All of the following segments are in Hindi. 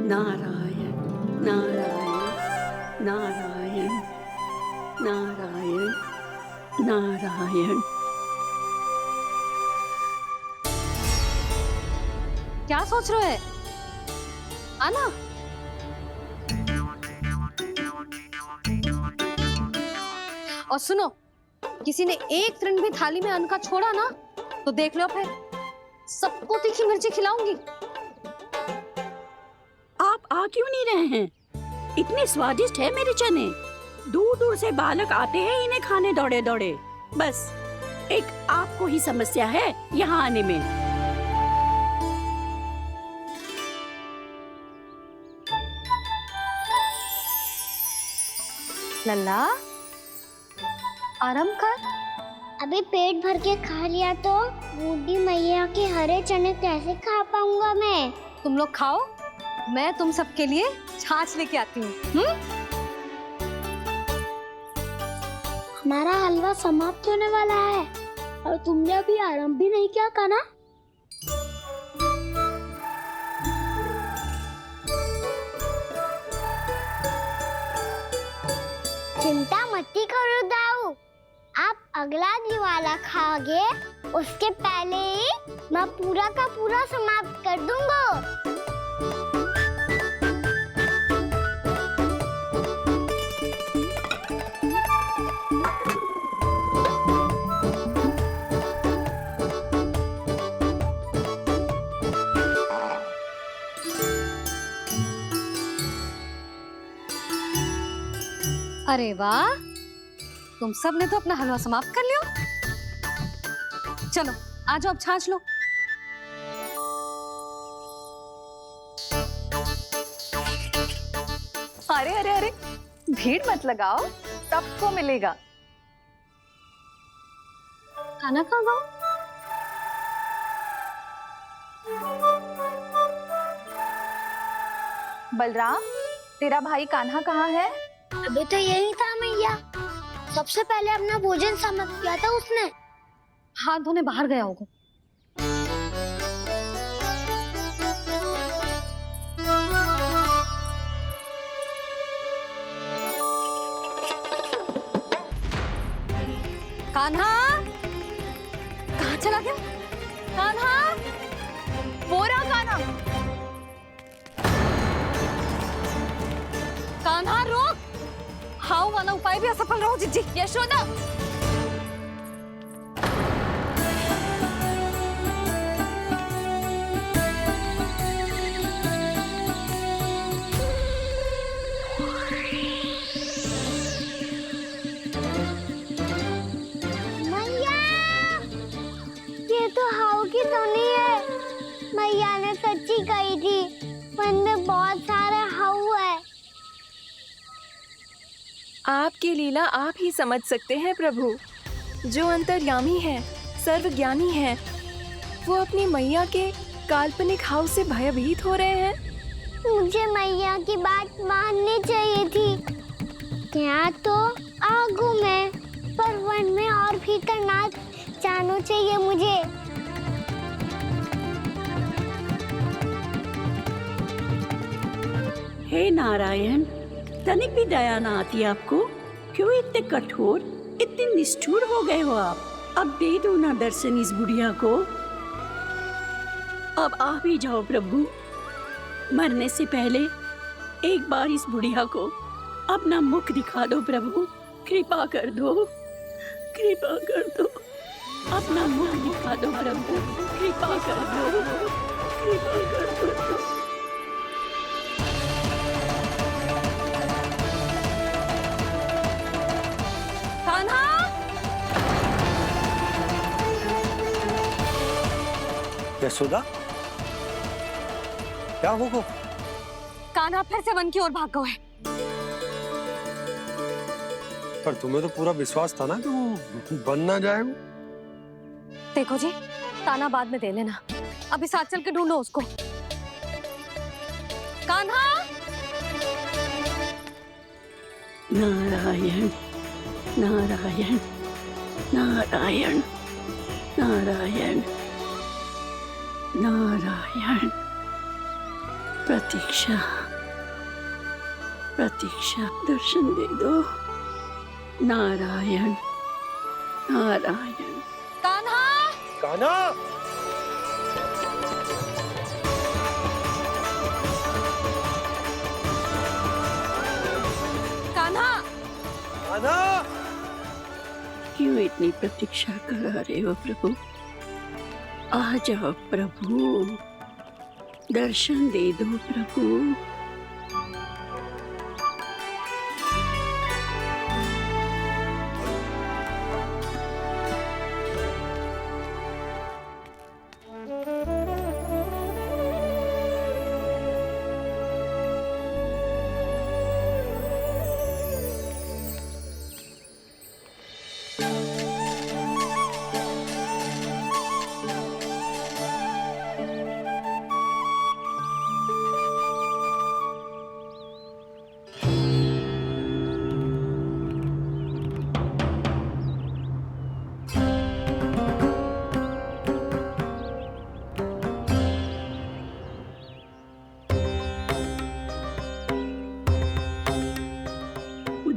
नारायण नारायण नारायण नारायण नारायण। क्या सोच रहे हैं? आना। और सुनो, किसी ने एक तृण भी थाली में अन्न का छोड़ा ना तो देख लो, फिर सबको तीखी मिर्ची खिलाऊंगी। आप आ क्यों नहीं रहे हैं? इतने स्वादिष्ट है मेरे चने। दूर दूर से बालक आते हैं इन्हें खाने दौड़े दौड़े। बस एक आपको ही समस्या है यहाँ आने में। लल्ला, आराम कर। अभी पेट भर के खा लिया तो बूढ़ी मैया के हरे चने कैसे खा पाऊंगा मैं? तुम लोग खाओ, मैं तुम सबके लिए छाछ लेके आती हूँ। हमारा हलवा समाप्त होने वाला है और तुमने अभी आराम भी नहीं किया कान्हा। चिंता मत करो दाऊ, आप अगला दिवाला खाओगे उसके पहले ही मैं पूरा का पूरा समाप्त कर दूंगा। अरे वाह, तुम सब ने तो अपना हलवा समाप्त कर लिया। चलो आ जाओ, अब छाछ लो। अरे अरे अरे, भीड़ मत लगाओ, सबको मिलेगा। खाना कहाँ गया? बलराम, तेरा भाई कान्हा कहाँ है? अभी तो यही था मैया, सबसे पहले अपना भोजन समाप्त किया था उसने। हाथ धोने बाहर गया होगा। कान्हा कहाँ चला गया? कान्हा, वो रहा कान्हा। कान्हा रोक! हाउ वाला उपाय भी असफल रहो जिज्जी। यशोदा, मैया, ये तो हाउ की तो नहीं है। मैया ने सच्ची कही थी, वन में बहुत सारे हाउ है। आपकी लीला आप ही समझ सकते हैं प्रभु। जो अंतर्यामी है, सर्वज्ञानी है, वो अपनी मैया के काल्पनिक हाव से भयभीत हो रहे हैं। मुझे मैया की बात माननी चाहिए थी। यहाँ तो आगू में, पर वन में और भीतर ना जाना चाहिए मुझे। हे नारायण, तनिक भी दया ना आती आपको? क्यों इतने कठोर, इतने निष्ठुर हो गए हो आप? अब दे दो ना दर्शन इस बुढ़िया को। अब आ भी जाओ प्रभु। मरने से पहले एक बार इस बुढ़िया को अपना मुख दिखा दो प्रभु। कृपा कर दो, कृपा कर दो। अपना मुख दिखा दो प्रभु, कृपा कर दो, कृपा कर दो। यशोदा, क्या हो? कान्हा फिर से वन की ओर भाग गए। पर तुम्हें तो पूरा विश्वास था ना कि वो बन ना जाए। देखो जी, ताना बाद में दे लेना, अभी साथ चल के ढूंढो उसको। कान्हा! नारायण नारायण नारायण नारायण नारायण प्रतीक्षा, प्रतीक्षा, दर्शन दे दो। नारायण, नारायण। कान्हा, कान्हा, कान्हा, कान्हा। क्यों इतनी प्रतीक्षा करा रहे हो प्रभु? आ जाओ प्रभु, दर्शन दे दो प्रभु।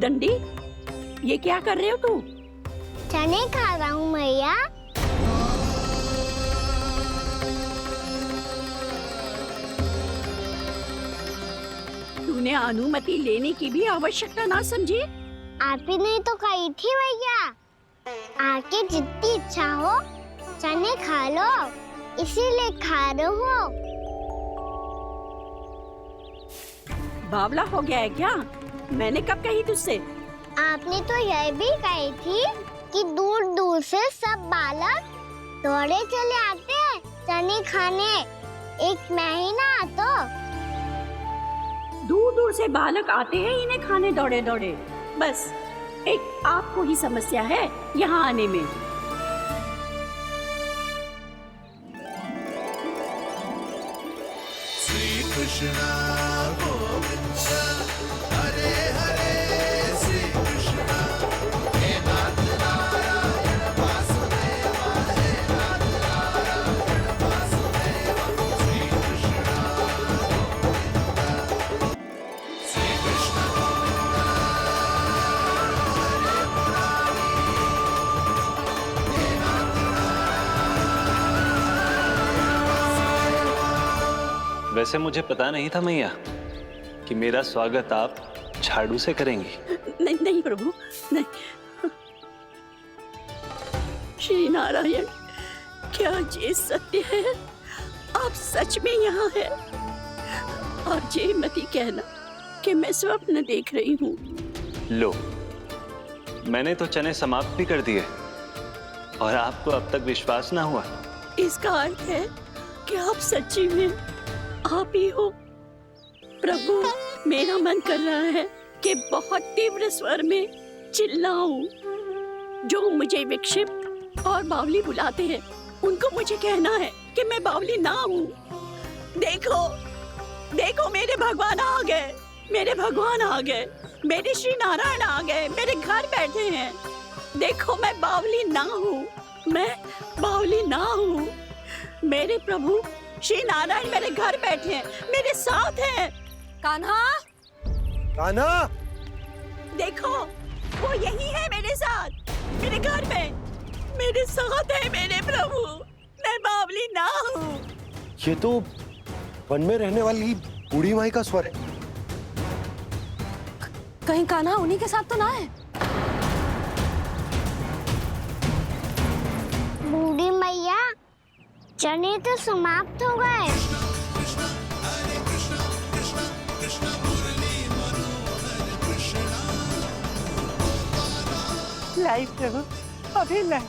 दंडी, ये क्या कर रहे हो तू? चने खा रहा हूँ मैया। तूने अनुमति लेने की भी आवश्यकता ना समझी? आप ही ने तो कही थी भैया, आके जितनी इच्छा हो चने खा लो, इसीलिए खा रहे हो। बावला हो गया है क्या? मैंने कब कही तुझसे? आपने तो यह भी कही थी कि दूर दूर से सब बालक दौड़े चले आते हैं चने खाने, एक महीना तो दूर दूर से बालक आते हैं इन्हें खाने दौड़े दौड़े। बस एक आपको ही समस्या है यहाँ आने में। श्री कृष्णा गोविंद हरे हरे, श्री कृष्णा हे नाथ नारायण वासुदेव, हे नाथ नारायण वासुदेव, श्री कृष्णा गोविंद, श्री कृष्ण गोविंद हरे मुरारी, हे नाथ वैसे मुझे पता नहीं था मैया कि मेरा स्वागत आप झाड़ू से करेंगी। नहीं नहीं प्रभु, नहीं। श्री नारायण, क्या ये सत्य है? आप सच में यहाँ हैं? और ये मत ही कहना कि मैं स्वप्न देख रही हूँ। लो, मैंने तो चने समाप्त भी कर दिए और आपको अब तक विश्वास ना हुआ। इसका अर्थ है कि आप सच्ची में आप ही हो। प्रभु, मेरा मन कर रहा है कि बहुत तीव्र स्वर में चिल्लाऊं। जो मुझे विक्षिप्त और बावली बुलाते हैं उनको मुझे कहना है कि मैं बावली ना हूँ। देखो, देखो मेरे भगवान आ गए, मेरे भगवान आ गए, मेरे श्री नारायण आ गए, मेरे घर बैठे हैं। देखो मैं बावली ना हूँ, मैं बावली ना हूँ। मेरे प्रभु श्री नारायण मेरे घर बैठे हैं, मेरे साथ हैं। कान्हा, कान्हा, देखो वो यही है मेरे साथ, मेरे घर में मेरे साथ है मेरे प्रभु। मैं बावली ना हूँ। ये तो वन में रहने वाली बूढ़ी माई का स्वर है। कहीं कान्हा उन्हीं के साथ तो ना है? बूढ़ी मैया, चने तो समाप्त हो गए। लाई प्रभु, अभी लाई।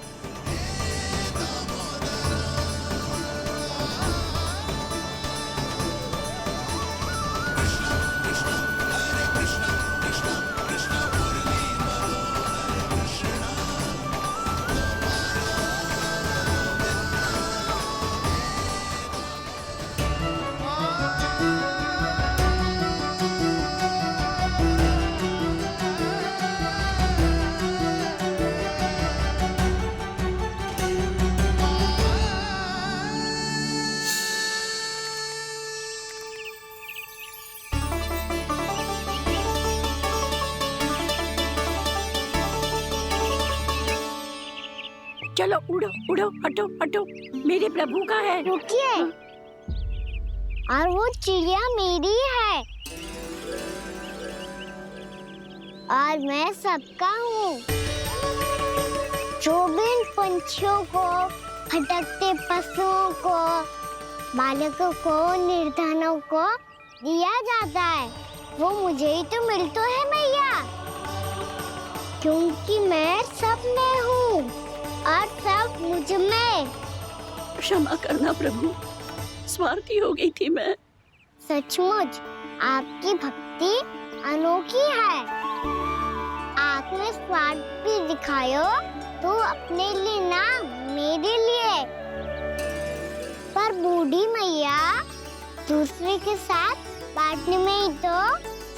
चलो उड़ो उड़ो, हटो हटो, मेरे प्रभु का है। रुकिए, और वो चिड़िया मेरी है और मैं सबका हूँ। जो भी इन पंछियों को, भटकते पशुओं को, बालकों को, निर्धनों को दिया जाता है, वो मुझे ही तो मिलता है मैया, क्योंकि मैं सब में हूँ और सब मुझ में। क्षमा करना प्रभु, स्वार्थी हो गई थी मैं। सचमुच आपकी भक्ति अनोखी है। आपने स्वार्थ भी दिखायो तो अपने लिए ना, मेरे लिए। पर बूढ़ी मैया दूसरे के साथ बांटने में ही तो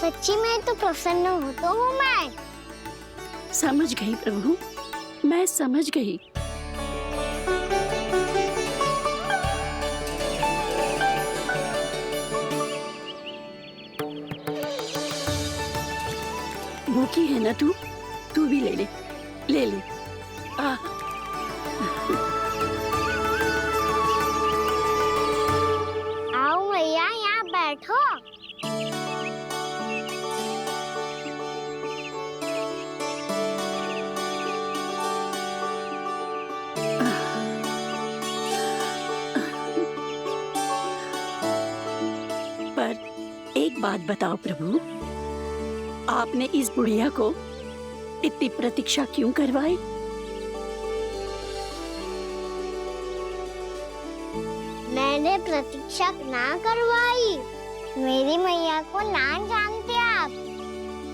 सच्ची में तो प्रसन्न होता हूँ मैं। समझ गई प्रभु, मैं समझ गई। भूखी है ना तू? तू भी ले ले, ले ले। आओ मैया, यहाँ बैठो। पर एक बात बताओ प्रभु, आपने इस बुढ़िया को इतनी प्रतीक्षा क्यों करवाई? मैंने प्रतीक्षा ना करवाई। मेरी मैया को ना जानते आप,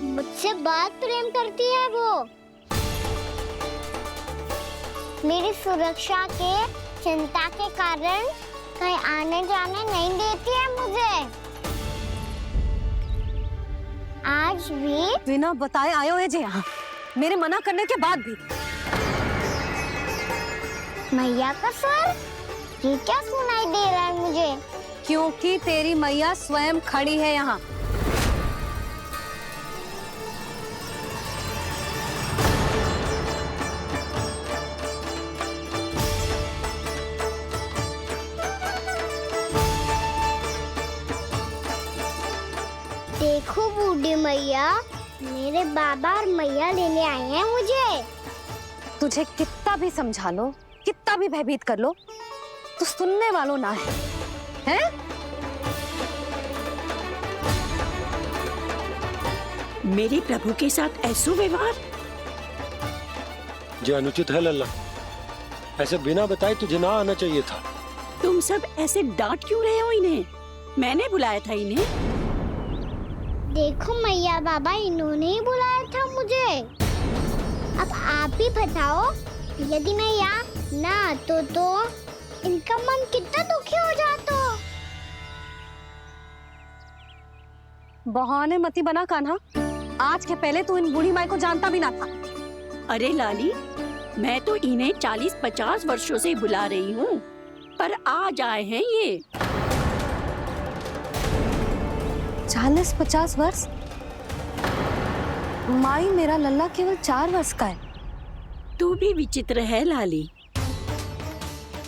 मुझसे बहुत प्रेम करती है वो। मेरी सुरक्षा के चिंता के कारण कहीं आने जाने नहीं देती है मुझे। आज भी बिना बताए आयो है जे यहाँ, मेरे मना करने के बाद भी। मैया का स्वर, ये क्या सुनाई दे रहा है मुझे? क्योंकि तेरी मैया स्वयं खड़ी है यहाँ। देखो बूढ़ी मैया, मेरे बाबा और मैया लेने आए हैं मुझे। तुझे कितना भी समझा लो, कितना भी भयभीत कर लो, तो सुनने वालों ना है, हैं? मेरे प्रभु के साथ ऐसा व्यवहार? जो अनुचित है लल्ला, ऐसे बिना बताए तुझे ना आना चाहिए था। तुम सब ऐसे डांट क्यों रहे हो इन्हें? मैंने बुलाया था इन्हें। देखो मैया बाबा, इन्होंने ही बुलाया था मुझे। अब आप ही बताओ, यदि मैं यहाँ ना आतो तो इनका मन कितना दुखी हो जाता। बहाने मती बना कान्हा, आज के पहले तू इन बूढ़ी माई को जानता भी ना था। अरे लाली, मैं तो इन्हें 40-50 वर्षों से बुला रही हूँ, पर आज आए हैं ये। 40-50 वर्ष? माई, मेरा लल्ला केवल 4 वर्ष का है। तू भी विचित्र है लाली,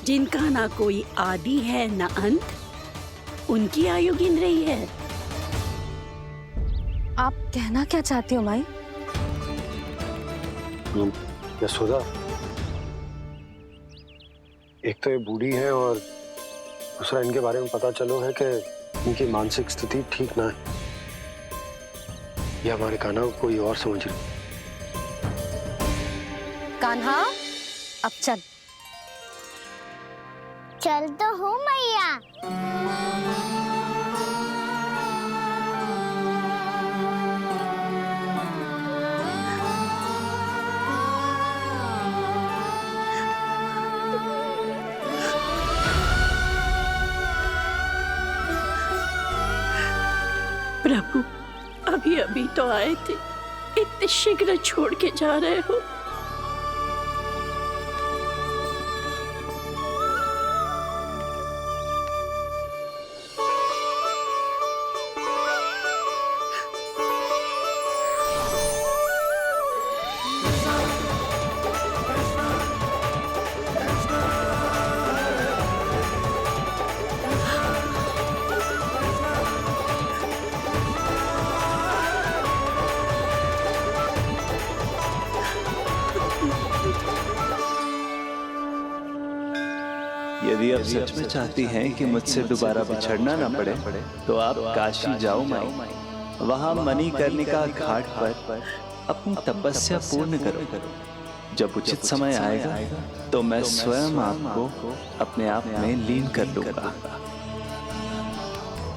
जिनका ना कोई आदि है ना अंत, उनकी आयु गिन रही है। आप कहना क्या चाहती हो माई? यशोदा, एक तो ये बूढ़ी है और दूसरा इनके बारे में पता चलो है कि इनकी मानसिक स्थिति ठीक ना है। ये हमारे कान्हा को कोई और समझ रही। कान्हा, अब चल। चल तो हूँ मैया। प्रभु, अभी अभी तो आए थे, इतने शीघ्र छोड़ के जा रहे हो? यदि आप सच में चाहती हैं कि मुझसे दोबारा बिछड़ना ना पड़े तो आप काशी जाओ माई। वहां मणिकर्णिका घाट पर अपनी तपस्या पूर्ण करो। जब उचित समय आएगा तो मैं स्वयं आपको अपने आप में लीन कर लूंगा।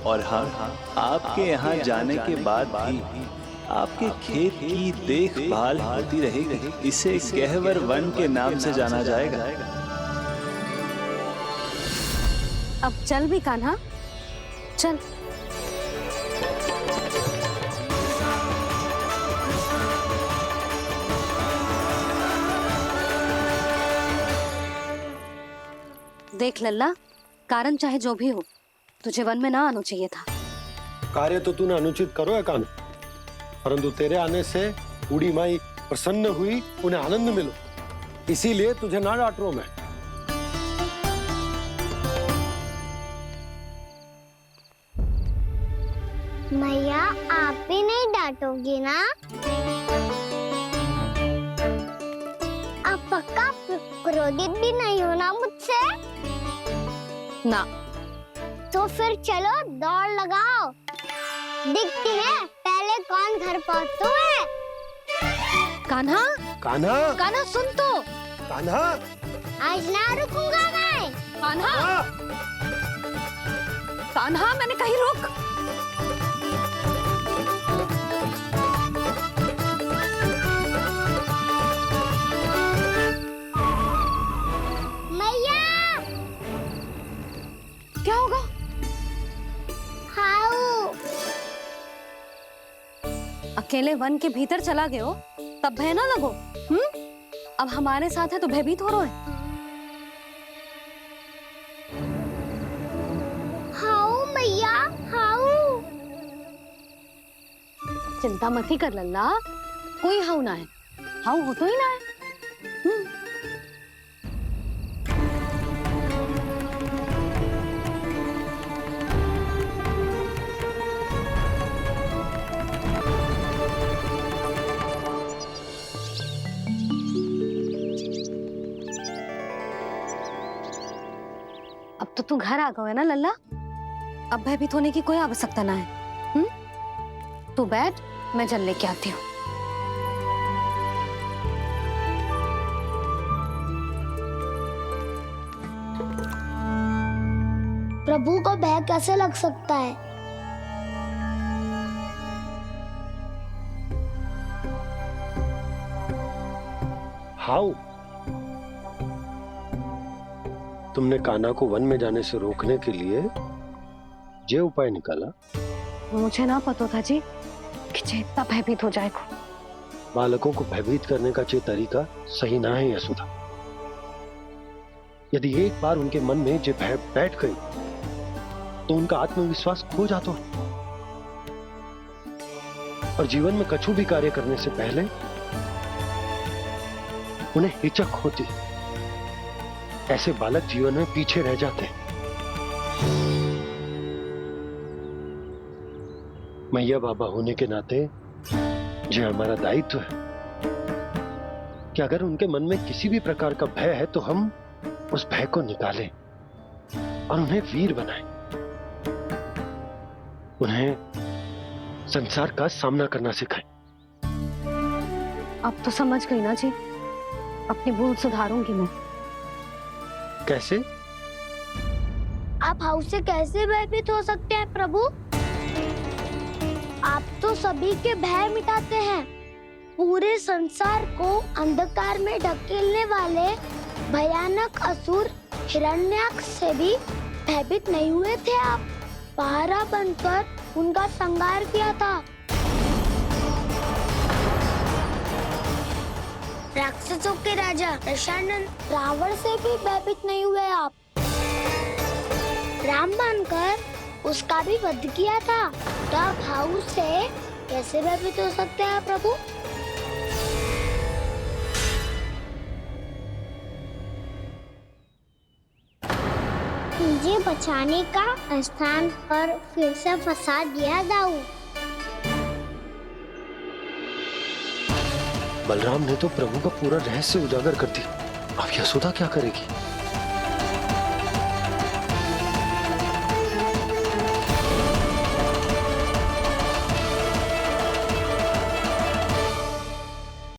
और हाँ, आपके यहाँ जाने के बाद भी आपके खेत की देखभाल होती रहेगी। इसे गहवर वन के नाम से जाना जाएगा। अब चल भी कान्हा, चल। देख लल्ला, कारण चाहे जो भी हो, तुझे वन में ना आना चाहिए था। कार्य तो तूने अनुचित करो है कान्हा, परंतु तेरे आने से बूढ़ी माई प्रसन्न हुई, उन्हें आनंद मिलो, इसीलिए तुझे ना डांट रहा हूं मैं। मैया आप भी नहीं डांटोगी ना? आप पक्का क्रोधित भी नहीं हो ना मुझसे? ना। तो फिर चलो दौड़ लगाओ, दिखती है पहले कौन घर पहुंचता है। कान्हा, कान्हा, कान्हा सुन तो। कान्हा, आज ना रुकूंगा मैं। कान्हा, कान्हा, मैंने कहीं रुक। मैया, क्या होगा? हाउ अकेले वन के भीतर चला गए हो तब भय ना लगो। अब हमारे साथ है तो भयभीत हो रहे हैं। हाउ मैया, हाउ। चिंता मत ही कर लल्ला, कोई हाउ ना है। हाउ हो तो ही ना है। अब तो तू घर आ गया है ना लल्ला, अब भयभीत होने की कोई आवश्यकता ना है। तू बैठ, मैं जल लेके आती हूँ। प्रभु को भय कैसे लग सकता है? हाउ? तुमने कान्हा को वन में जाने से रोकने के लिए ये उपाय निकाला? मुझे ना पता था जी कि जे इतना भयभीत हो जाएगा। बालकों को भयभीत करने का ये तरीका सही ना है यशोदा। यदि एक बार उनके मन में ये भय बैठ गई तो उनका आत्मविश्वास खो जाता है और जीवन में कछु भी कार्य करने से पहले उन्हें हिचक होती। ऐसे बालक जीवन में पीछे रह जाते हैं। मैया बाबा होने के नाते यह हमारा दायित्व है कि अगर उनके मन में किसी भी प्रकार का भय है तो हम उस भय को निकालें और उन्हें वीर बनाएं, उन्हें संसार का सामना करना सिखाएं। अब तो समझ गई ना जी, अपनी भूल सुधारूंगी मैं। कैसे? आप हाउ से कैसे भयभीत हो सकते हैं प्रभु? आप तो सभी के भय मिटाते हैं। पूरे संसार को अंधकार में ढकेलने वाले भयानक असुर हिरण्याक्ष से भी भयभीत नहीं हुए थे आप। पहरा बनकर उनका संहार किया था। राक्षसों के राजा दशानन रावण से भी भयभीत नहीं हुए आप। राम बनकर उसका भी वध किया था। तो आप हाउ से कैसे भयभीत हो सकते हैं प्रभु? मुझे बचाने का स्थान पर फिर से फंसा दिया दाऊ। बलराम ने तो प्रभु का पूरा रहस्य उजागर कर दिया। अब यशोदा क्या करेगी?